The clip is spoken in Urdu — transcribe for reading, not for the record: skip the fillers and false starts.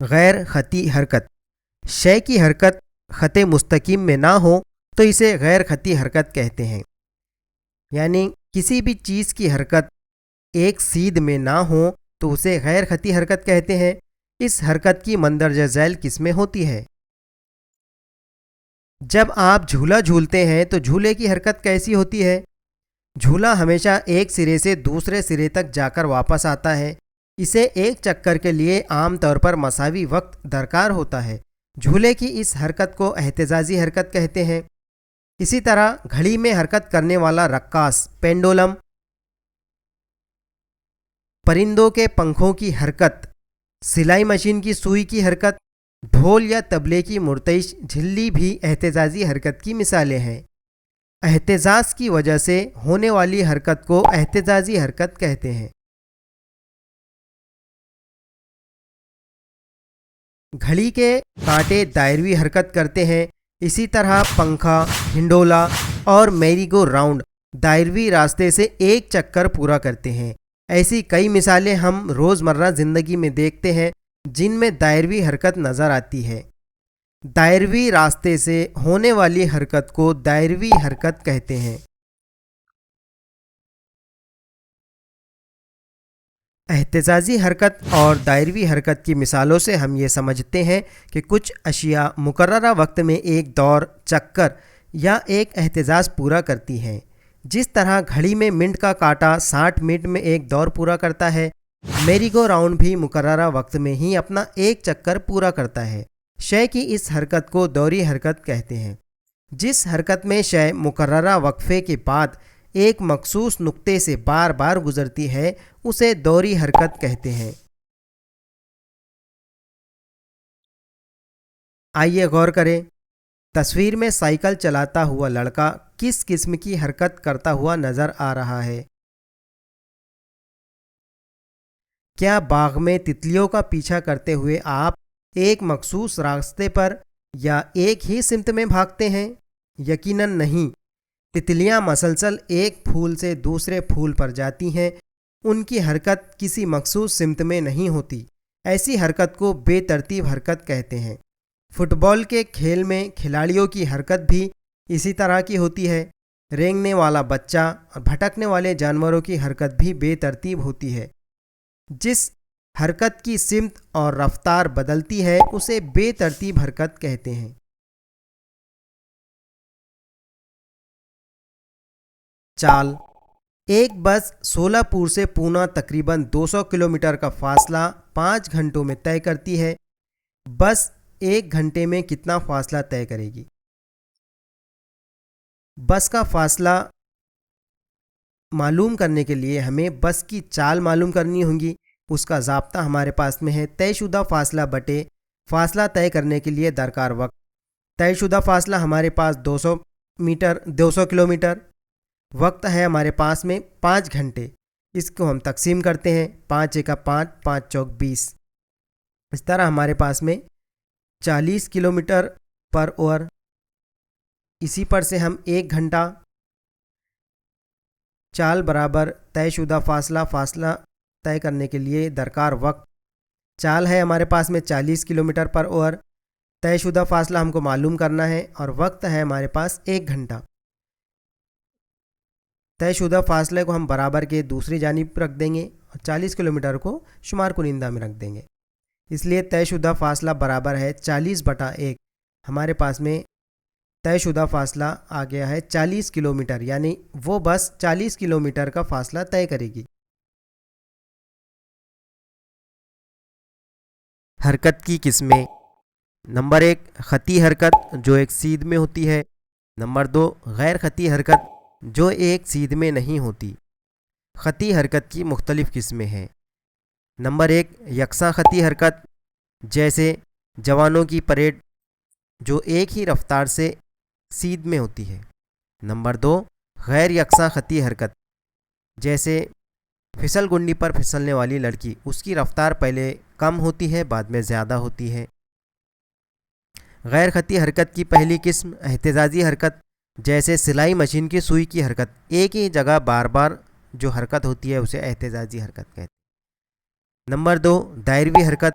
غیر خطی حرکت، شے کی حرکت خط مستقیم میں نہ ہو تو اسے غیر خطی حرکت کہتے ہیں۔ یعنی کسی بھی چیز کی حرکت ایک سیدھ میں نہ ہو تو اسے غیر خطی حرکت کہتے ہیں۔ اس حرکت کی مندرجہ ذیل قسمیں ہوتی ہے۔ جب آپ جھولا جھولتے ہیں تو جھولے کی حرکت کیسی ہوتی ہے؟ جھولا ہمیشہ ایک سرے سے دوسرے سرے تک جا کر واپس آتا ہے۔ اسے ایک چکر کے لیے عام طور پر مساوی وقت درکار ہوتا ہے۔ جھولے کی اس حرکت کو اہتزازی حرکت کہتے ہیں۔ اسی طرح گھڑی میں حرکت کرنے والا رکاس پینڈولم، پرندوں کے پنکھوں کی حرکت، سلائی مشین کی سوئی کی حرکت، ڈھول یا طبلے کی مرتعش جھلی بھی اہتزازی حرکت کی مثالیں ہیں۔ اہتزاز کی وجہ سے ہونے والی حرکت کو اہتزازی حرکت کہتے ہیں۔ گھڑی کے کانٹے دائروی حرکت کرتے ہیں، اسی طرح پنکھا، ہنڈولا اور میری گو راؤنڈ دائروی راستے سے ایک چکر پورا کرتے ہیں۔ ایسی کئی مثالیں ہم روزمرہ زندگی میں دیکھتے ہیں جن میں دائروی حرکت نظر آتی ہے۔ دائروی راستے سے ہونے والی حرکت کو دائروی حرکت کہتے ہیں۔ اہتزازی حرکت اور دائروی حرکت کی مثالوں سے ہم یہ سمجھتے ہیں کہ کچھ اشیاء مقررہ وقت میں ایک دور، چکر یا ایک اہتزاز پورا کرتی ہیں۔ جس طرح گھڑی میں منٹ کا کانٹا 60 منٹ میں ایک دور پورا کرتا ہے، میری گو راؤنڈ بھی مقررہ وقت میں ہی اپنا ایک چکر پورا کرتا ہے۔ شے کی اس حرکت کو دوری حرکت کہتے ہیں۔ جس حرکت میں شے مقررہ وقفے کے بعد ایک مخصوص نقطے سے بار بار گزرتی ہے اسے دوری حرکت کہتے ہیں۔ آئیے غور کریں۔ تصویر میں سائیکل چلاتا ہوا لڑکا کس قسم کی حرکت کرتا ہوا نظر آ رہا ہے؟ کیا باغ میں تتلیوں کا پیچھا کرتے ہوئے آپ ایک مخصوص راستے پر یا ایک ہی سمت میں بھاگتے ہیں؟ یقیناً نہیں۔ تتلیاں مسلسل ایک پھول سے دوسرے پھول پر جاتی ہیں، ان کی حرکت کسی مخصوص سمت میں نہیں ہوتی۔ ایسی حرکت کو بے ترتیب حرکت کہتے ہیں۔ فٹ بال کے کھیل میں کھلاڑیوں کی حرکت بھی اسی طرح کی ہوتی ہے۔ رینگنے والا بچہ اور بھٹکنے والے جانوروں کی حرکت بھی بے ترتیب ہوتی ہے۔ جس حرکت کی سمت اور رفتار بدلتی ہے اسے بے ترتیب حرکت کہتے ہیں۔ چال۔ ایک بس سولہ پور سے پونا تقریباً 200 کلومیٹر کا فاصلہ 5 گھنٹوں میں طے کرتی ہے۔ بس ایک گھنٹے میں کتنا فاصلہ طے کرے گی؟ بس کا فاصلہ معلوم کرنے کے لیے ہمیں بس کی چال معلوم کرنی ہوگی۔ اس کا ضابطہ ہمارے پاس میں ہے طے شدہ فاصلہ بٹے فاصلہ طے کرنے کے لیے درکار وقت۔ طے شدہ فاصلہ ہمارے پاس 200 کلومیٹر، وقت ہے ہمارے پاس میں 5 گھنٹے۔ اس کو ہم تقسیم کرتے ہیں، 5 × 5 5 × 4 20۔ اس طرح ہمارے پاس میں 40 کلومیٹر پر اور اسی پر سے ہم 1 گھنٹہ چال برابر طے شدہ فاصلہ طے کرنے کے لیے درکار وقت۔ چال ہے ہمارے پاس میں 40 کلومیٹر پر اور طے شدہ فاصلہ ہم کو معلوم کرنا ہے اور وقت ہے ہمارے پاس 1 گھنٹہ۔ طے شدہ فاصلے کو ہم برابر کے دوسری جانب رکھ دیں گے اور 40 کلومیٹر کو شمار کنندہ میں رکھ دیں گے۔ اس لیے طے شدہ فاصلہ برابر ہے 40/1۔ ہمارے پاس میں طے شدہ فاصلہ آ گیا ہے 40 کلومیٹر، یعنی وہ بس 40 کلومیٹر کا فاصلہ طے کرے گی۔ حرکت کی قسمیں۔ نمبر 1 خطی حرکت جو ایک سیدھ میں ہوتی ہے۔ نمبر 2 غیر خطی حرکت جو ایک سیدھ میں نہیں ہوتی۔ خطی حرکت کی مختلف قسمیں ہیں۔ نمبر 1 یکساں خطی حرکت جیسے جوانوں کی پریڈ جو ایک ہی رفتار سے سیدھ میں ہوتی ہے۔ نمبر 2 غیر یکساں خطی حرکت جیسے پھسل گنڈی پر پھسلنے والی لڑکی، اس کی رفتار پہلے کم ہوتی ہے بعد میں زیادہ ہوتی ہے۔ غیر خطی حرکت کی پہلی قسم اہتزازی حرکت جیسے سلائی مشین کی سوئی کی حرکت، ایک ہی جگہ بار بار جو حرکت ہوتی ہے اسے اہتزازی حرکت کہتے ہیں۔ نمبر 2 دائروی حرکت